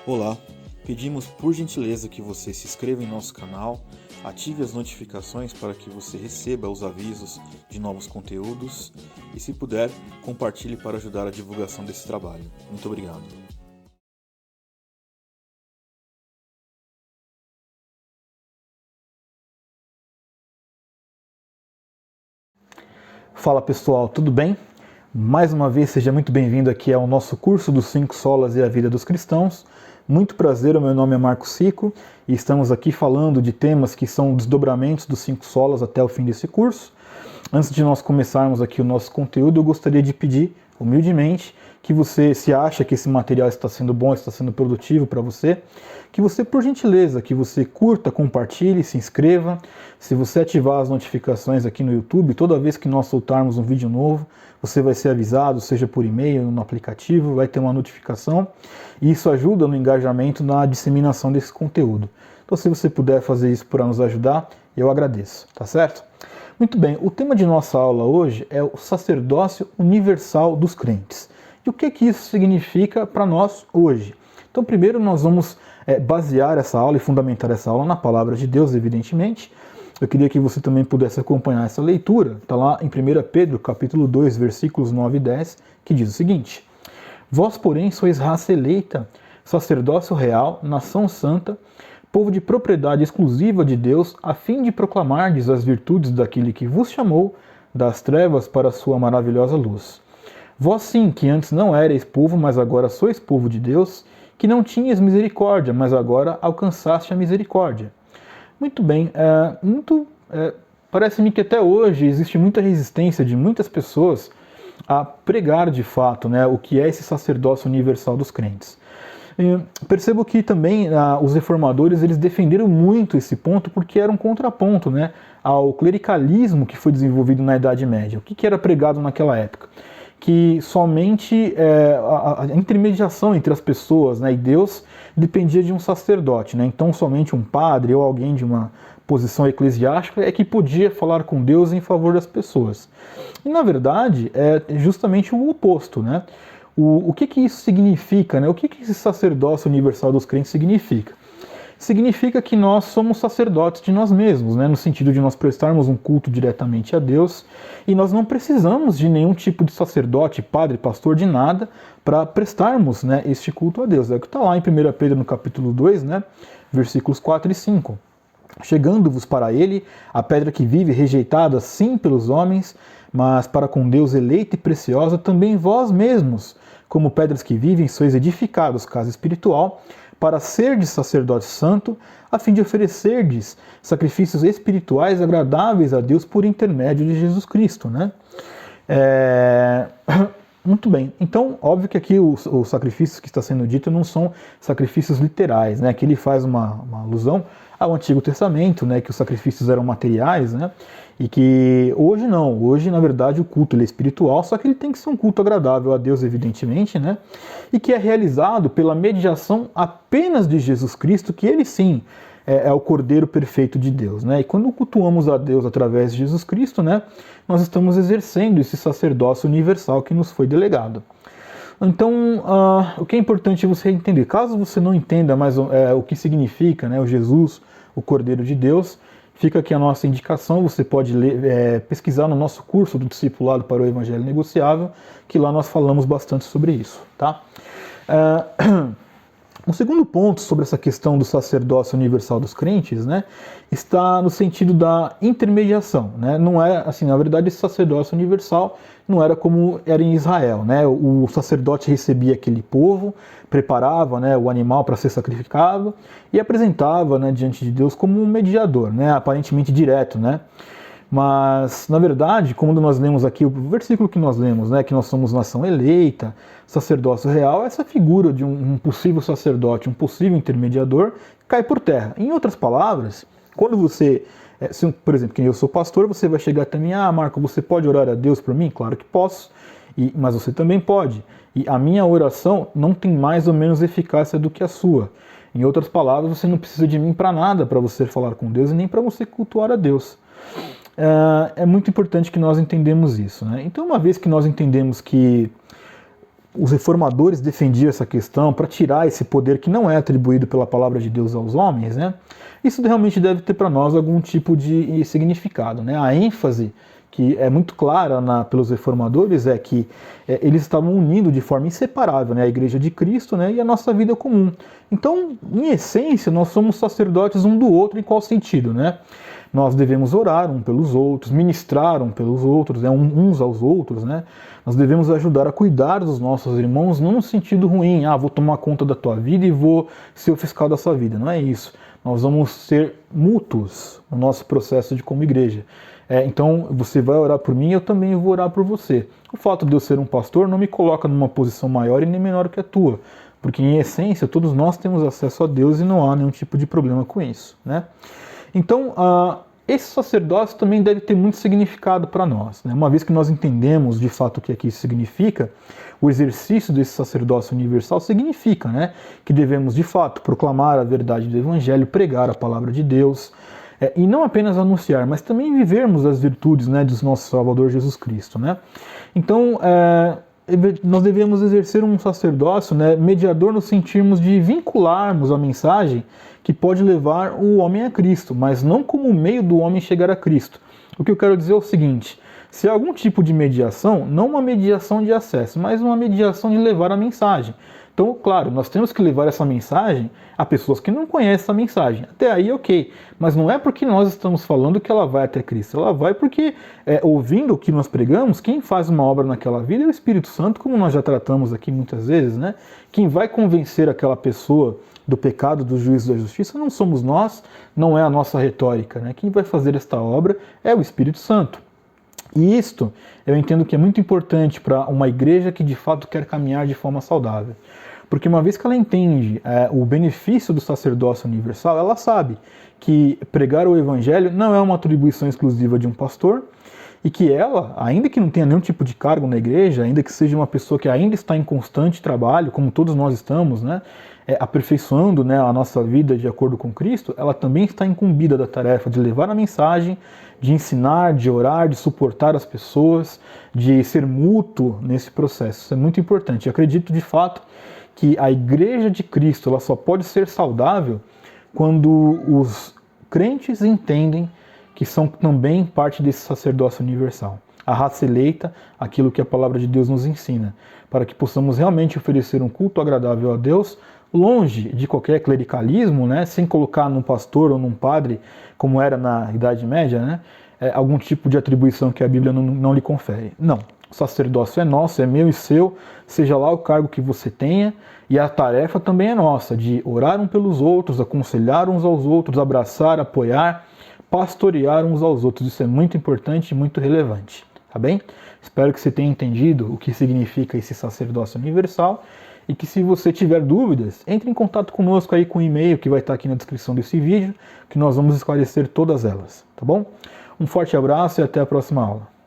Olá, pedimos por gentileza que você se inscreva em nosso canal, ative as notificações para que você receba os avisos de novos conteúdos e, se puder, compartilhe para ajudar a divulgação desse trabalho. Muito obrigado. Fala pessoal, tudo bem? Mais uma vez, seja muito bem-vindo aqui ao nosso curso dos 5 Solas e a Vida dos Cristãos. Muito prazer, o meu nome é Marco Sico e estamos aqui falando de temas que são desdobramentos dos 5 Solas até o fim desse curso. Antes de nós começarmos aqui o nosso conteúdo, eu gostaria de pedir, humildemente, que você, se acha que esse material está sendo bom, está sendo produtivo para você, que você, por gentileza, que você curta, compartilhe, se inscreva. Se você ativar as notificações aqui no YouTube, toda vez que nós soltarmos um vídeo novo, você vai ser avisado, seja por e-mail, no aplicativo, vai ter uma notificação. E isso ajuda no engajamento, na disseminação desse conteúdo. Então, se você puder fazer isso para nos ajudar, eu agradeço, tá certo? Muito bem, o tema de nossa aula hoje é o sacerdócio universal dos crentes. E o que isso significa para nós hoje? Então, primeiro nós vamos basear essa aula e fundamentar essa aula na palavra de Deus, evidentemente. Eu queria que você também pudesse acompanhar essa leitura. Está lá em 1 Pedro, capítulo 2, versículos 9 e 10, que diz o seguinte: Vós, porém, sois raça eleita, sacerdócio real, nação santa, povo de propriedade exclusiva de Deus, a fim de proclamardes as virtudes daquele que vos chamou das trevas para a sua maravilhosa luz. Vós sim, que antes não erais povo, mas agora sois povo de Deus, que não tinhas misericórdia, mas agora alcançaste a misericórdia. Muito bem, parece-me que até hoje existe muita resistência de muitas pessoas a pregar de fato, né, o que é esse sacerdócio universal dos crentes. Percebo que também os reformadores eles defenderam muito esse ponto porque era um contraponto, né, ao clericalismo que foi desenvolvido na Idade Média. O que era pregado naquela época? Que somente a intermediação entre as pessoas, né, e Deus dependia de um sacerdote, né? Então somente um padre ou alguém de uma posição eclesiástica é que podia falar com Deus em favor das pessoas. E na verdade é justamente o oposto, né? O que isso significa, né? O que esse sacerdócio universal dos crentes significa? Significa que nós somos sacerdotes de nós mesmos, né? No sentido de nós prestarmos um culto diretamente a Deus, e nós não precisamos de nenhum tipo de sacerdote, padre, pastor, de nada, para prestarmos, né, este culto a Deus. É o que está lá em 1 Pedro, no capítulo 2, né, versículos 4 e 5. Chegando-vos para ele, a pedra que vive, rejeitada sim pelos homens, mas para com Deus eleita e preciosa, também vós mesmos, como pedras que vivem, sois edificados, casa espiritual, para serdes sacerdote santo, a fim de oferecerdes sacrifícios espirituais agradáveis a Deus por intermédio de Jesus Cristo, né? Muito bem, então óbvio que aqui os sacrifícios que está sendo dito não são sacrifícios literais, né? Aqui ele faz uma alusão ao Antigo Testamento, né? Que os sacrifícios eram materiais, né? E que hoje não, hoje na verdade o culto ele é espiritual, só que ele tem que ser um culto agradável a Deus, evidentemente, né? E que é realizado pela mediação apenas de Jesus Cristo, que ele sim é o Cordeiro perfeito de Deus, né? E quando cultuamos a Deus através de Jesus Cristo, né, nós estamos exercendo esse sacerdócio universal que nos foi delegado. Então, o que é importante você entender, caso você não entenda mais o que significa, né, o Jesus, o Cordeiro de Deus, fica aqui a nossa indicação, você pode pesquisar no nosso curso do Discipulado para o Evangelho Negociável, que lá nós falamos bastante sobre isso, tá? O segundo ponto sobre essa questão do sacerdócio universal dos crentes, né, está no sentido da intermediação, né? Não é assim, na verdade, esse sacerdócio universal não era como era em Israel, né? O sacerdote recebia aquele povo, preparava, né, o animal para ser sacrificado e apresentava, né, diante de Deus como um mediador, né, aparentemente direto, né? Mas, na verdade, quando nós lemos aqui o versículo que nós lemos, né, que nós somos nação eleita, sacerdócio real, essa figura de um possível sacerdote, um possível intermediador, cai por terra. Em outras palavras, quando você, por exemplo, quem eu sou pastor, você vai chegar até mim, Marco, você pode orar a Deus por mim? Claro que posso, mas você também pode. E a minha oração não tem mais ou menos eficácia do que a sua. Em outras palavras, você não precisa de mim para nada para você falar com Deus e nem para você cultuar a Deus. É muito importante que nós entendamos isso, né? Então, uma vez que nós entendemos que os reformadores defendiam essa questão para tirar esse poder que não é atribuído pela palavra de Deus aos homens, né? Isso realmente deve ter para nós algum tipo de significado, né? A ênfase que é muito clara pelos reformadores é que eles estavam unindo de forma inseparável, né, a Igreja de Cristo, né, e a nossa vida comum. Então, em essência, nós somos sacerdotes um do outro. Em qual sentido, né? Nós devemos orar um pelos outros, ministrar um pelos outros, né, uns aos outros, né? Nós devemos ajudar a cuidar dos nossos irmãos, não no sentido ruim, vou tomar conta da tua vida e vou ser o fiscal da sua vida. Não é isso. Nós vamos ser mútuos no nosso processo de como igreja. Então, você vai orar por mim, eu também vou orar por você. O fato de eu ser um pastor não me coloca numa posição maior e nem menor que a tua, porque em essência todos nós temos acesso a Deus e não há nenhum tipo de problema com isso, né? Então, esse sacerdócio também deve ter muito significado para nós, né? Uma vez que nós entendemos de fato o que aqui significa, o exercício desse sacerdócio universal significa, né, que devemos de fato proclamar a verdade do Evangelho, pregar a palavra de Deus, e não apenas anunciar, mas também vivermos as virtudes, né, do nosso Salvador Jesus Cristo, né? Então, nós devemos exercer um sacerdócio, né, mediador no sentirmos de vincularmos a mensagem que pode levar o homem a Cristo, mas não como meio do homem chegar a Cristo. O que eu quero dizer é o seguinte: se há algum tipo de mediação, não uma mediação de acesso, mas uma mediação de levar a mensagem. Então, claro, nós temos que levar essa mensagem a pessoas que não conhecem essa mensagem. Até aí, ok. Mas não é porque nós estamos falando que ela vai até Cristo. Ela vai porque, ouvindo o que nós pregamos, quem faz uma obra naquela vida é o Espírito Santo, como nós já tratamos aqui muitas vezes, né? Quem vai convencer aquela pessoa do pecado, do juízo e da justiça não somos nós, não é a nossa retórica, né? Quem vai fazer esta obra é o Espírito Santo. E isto eu entendo que é muito importante para uma igreja que de fato quer caminhar de forma saudável. Porque uma vez que ela entende o benefício do sacerdócio universal, ela sabe que pregar o evangelho não é uma atribuição exclusiva de um pastor, e que ela, ainda que não tenha nenhum tipo de cargo na igreja, ainda que seja uma pessoa que ainda está em constante trabalho, como todos nós estamos, né, aperfeiçoando, né, a nossa vida de acordo com Cristo, ela também está incumbida da tarefa de levar a mensagem, de ensinar, de orar, de suportar as pessoas, de ser mútuo nesse processo. Isso é muito importante. Eu acredito de fato que a Igreja de Cristo ela só pode ser saudável quando os crentes entendem que são também parte desse sacerdócio universal. A raça eleita, aquilo que a palavra de Deus nos ensina, para que possamos realmente oferecer um culto agradável a Deus, longe de qualquer clericalismo, né, sem colocar num pastor ou num padre, como era na Idade Média, né, algum tipo de atribuição que a Bíblia não lhe confere. Não. O sacerdócio é nosso, é meu e seu, seja lá o cargo que você tenha, e a tarefa também é nossa, de orar um pelos outros, aconselhar uns aos outros, abraçar, apoiar, pastorear uns aos outros. Isso é muito importante e muito relevante, tá bem? Espero que você tenha entendido o que significa esse sacerdócio universal, e que se você tiver dúvidas, entre em contato conosco aí com o e-mail que vai estar aqui na descrição desse vídeo, que nós vamos esclarecer todas elas, tá bom? Um forte abraço e até a próxima aula.